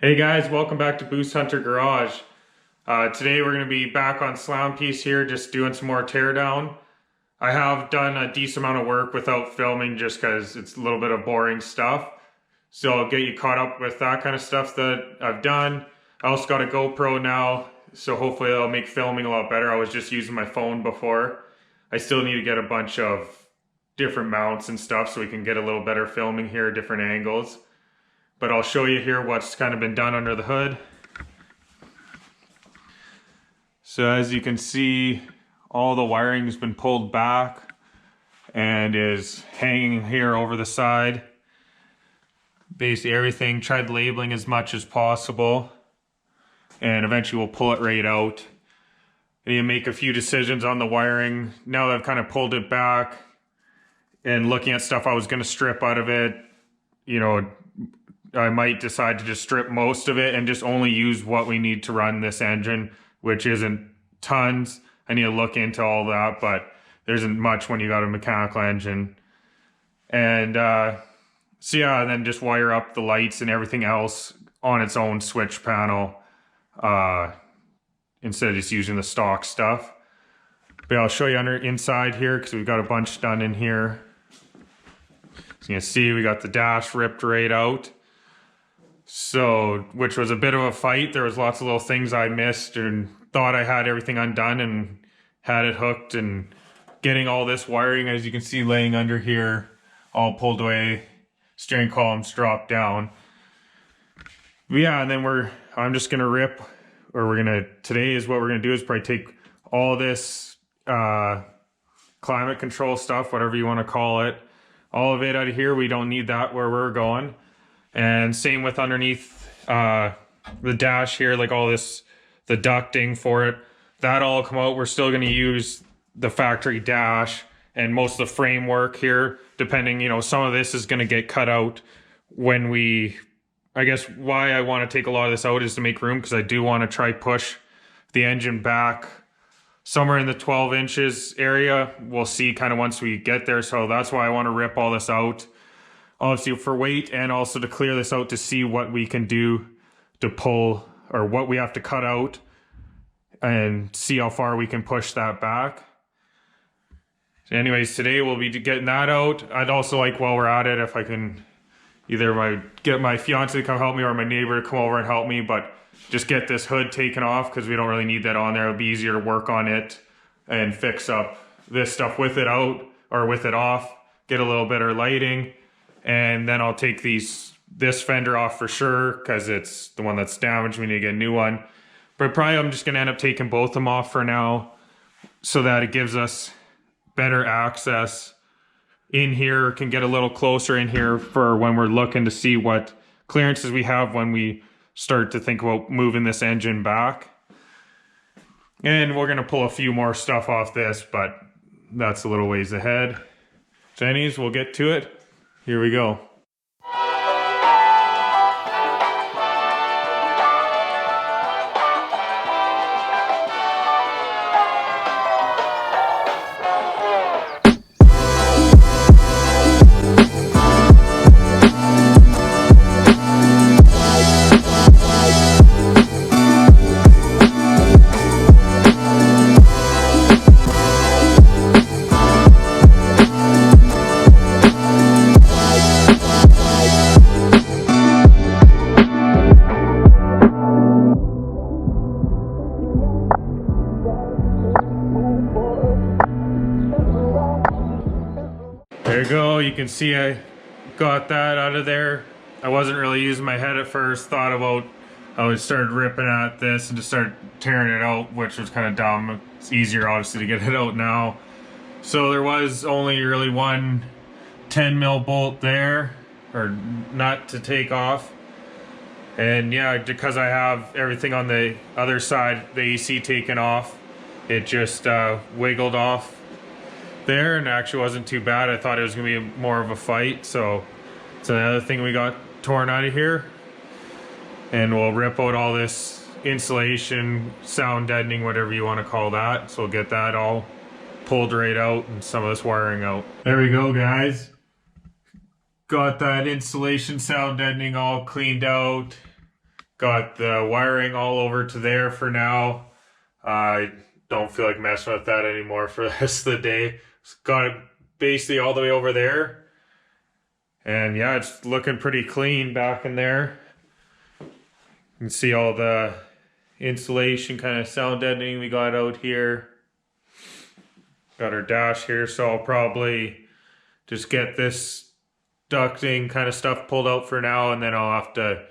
Hey guys, welcome back to Boost Hunter Garage. Today we're going to be back on Slampiece here, just doing some more teardown. I have done a decent amount of work without filming just because it's a little bit of boring stuff. So I'll get you caught up with that kind of stuff that I've done. I also got a GoPro now, so hopefully that'll make filming a lot better. I was just using my phone before. I still need to get a bunch of different mounts and stuff so we can get a little better filming here, different angles. But I'll show you here what's kind of been done under the hood. So as you can see, all the wiring has been pulled back and is hanging here over the side. Basically everything, tried labeling as much as possible, and eventually we'll pull it right out. I need to make a few decisions on the wiring. Now that I've kind of pulled it back and looking at stuff I was going to strip out of it, you know, I might decide to just strip most of it and just only use what we need to run this engine, which isn't tons. I need to look into all that, but there isn't much when you got a mechanical engine. And so yeah, and then just wire up the lights and everything else on its own switch panel instead of just using the stock stuff. But I'll show you inside here because we've got a bunch done in here. So you can see we got the dash ripped right out. So, which was a bit of a fight. There was lots of little things I missed and thought I had everything undone and had it hooked, and getting all this wiring, as you can see, laying under here, all pulled away, steering columns dropped down. But yeah, and then I'm just gonna rip, or today is what we're gonna do is probably take all this climate control stuff, whatever you wanna call it, all of it out of here. We don't need that where we're going. And same with underneath the dash here, like all this, the ducting for it, that all come out. We're still going to use the factory dash and most of the framework here, depending, you know, some of this is going to get cut out when I guess why I want to take a lot of this out is to make room, because I do want to try push the engine back somewhere in the 12 inches area. We'll see kind of once we get there. So that's why I want to rip all this out. Obviously for weight, and also to clear this out to see what we can do to pull, or what we have to cut out, and see how far we can push that back. So anyways, today we'll be getting that out. I'd also like, while we're at it, if I can either get my fiance to come help me or my neighbor to come over and help me, but just get this hood taken off because we don't really need that on there. It'll be easier to work on it and fix up this stuff with it out or with it off, get a little better lighting. And then I'll take this fender off for sure because it's the one that's damaged. We need to get a new one. But probably I'm just going to end up taking both of them off for now so that it gives us better access in here, can get a little closer in here for when we're looking to see what clearances we have when we start to think about moving this engine back. And we're going to pull a few more stuff off this, but that's a little ways ahead. So anyways, we'll get to it. Here we go. There you go, you can see I got that out of there. I wasn't really using my head at first, thought about how I started ripping at this and just started tearing it out, which was kind of dumb. It's easier obviously to get it out now. So there was only really one 10 mil bolt there, or nut to take off. And yeah, because I have everything on the other side, the AC taken off, it just wiggled off there, and actually wasn't too bad. I thought it was gonna be more of a fight, so it's another thing we got torn out of here. And we'll rip out all this insulation, sound deadening, whatever you want to call that. So we'll get that all pulled right out and some of this wiring out. There we go, guys. Got that insulation, sound deadening all cleaned out. Got the wiring all over to there for now. I don't feel like messing with that anymore for the rest of the day. Got it basically all the way over there. And yeah, it's looking pretty clean back in there. You can see all the insulation kind of sound deadening we got out here. Got our dash here, so I'll probably just get this ducting kind of stuff pulled out for now, and then I'll have to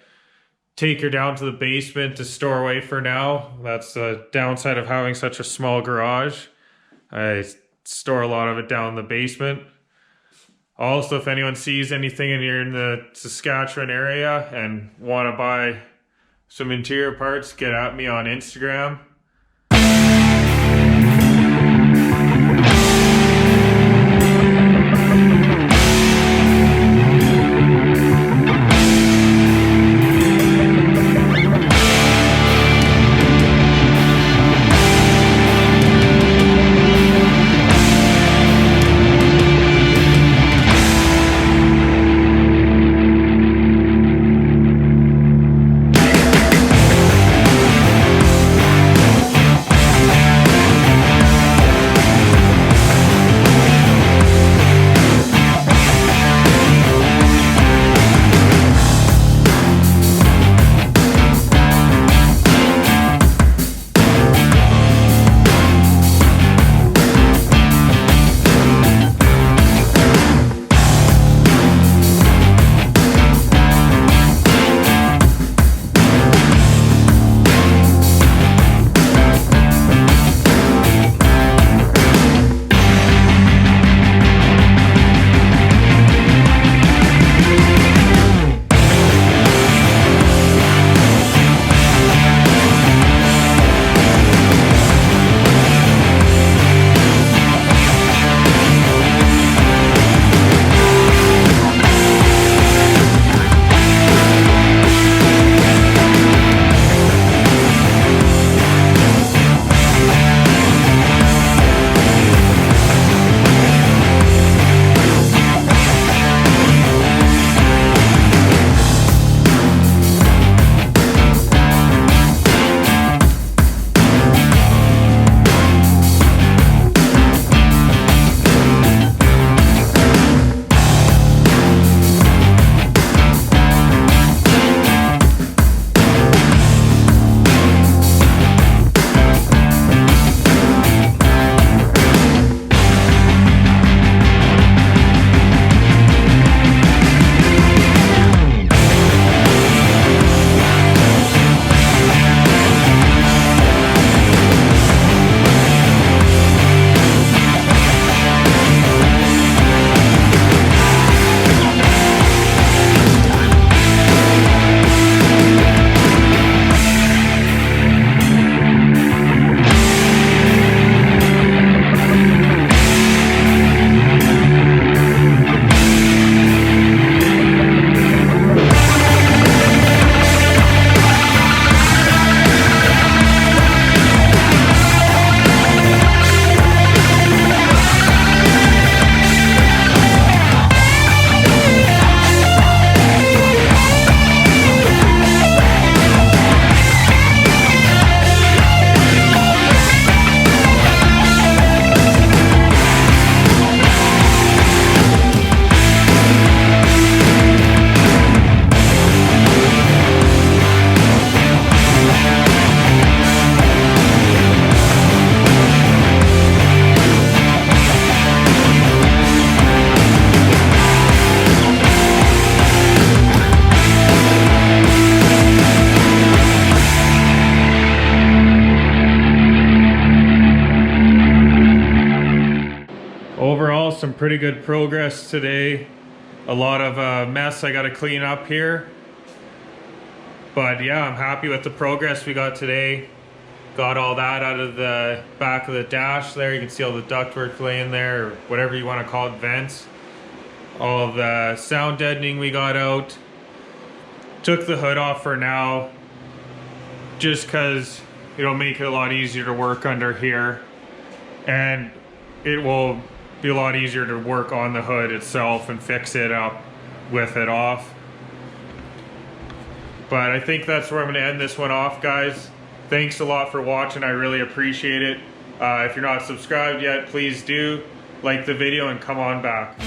take her down to the basement to store away for now. That's the downside of having such a small garage. I store a lot of it down in the basement. Also, if anyone sees anything and you're in the Saskatchewan area and want to buy some interior parts, get at me on Instagram. Overall, some pretty good progress today. A lot of mess I got to clean up here. But yeah, I'm happy with the progress we got today. Got all that out of the back of the dash there. You can see all the ductwork laying there, or whatever you want to call it, vents. All the sound deadening we got out. Took the hood off for now, just because it'll make it a lot easier to work under here. And it will be a lot easier to work on the hood itself and fix it up with it off. But I think that's where I'm going to end this one off, guys. Thanks a lot for watching. I really appreciate it. If you're not subscribed yet, please do like the video and come on back.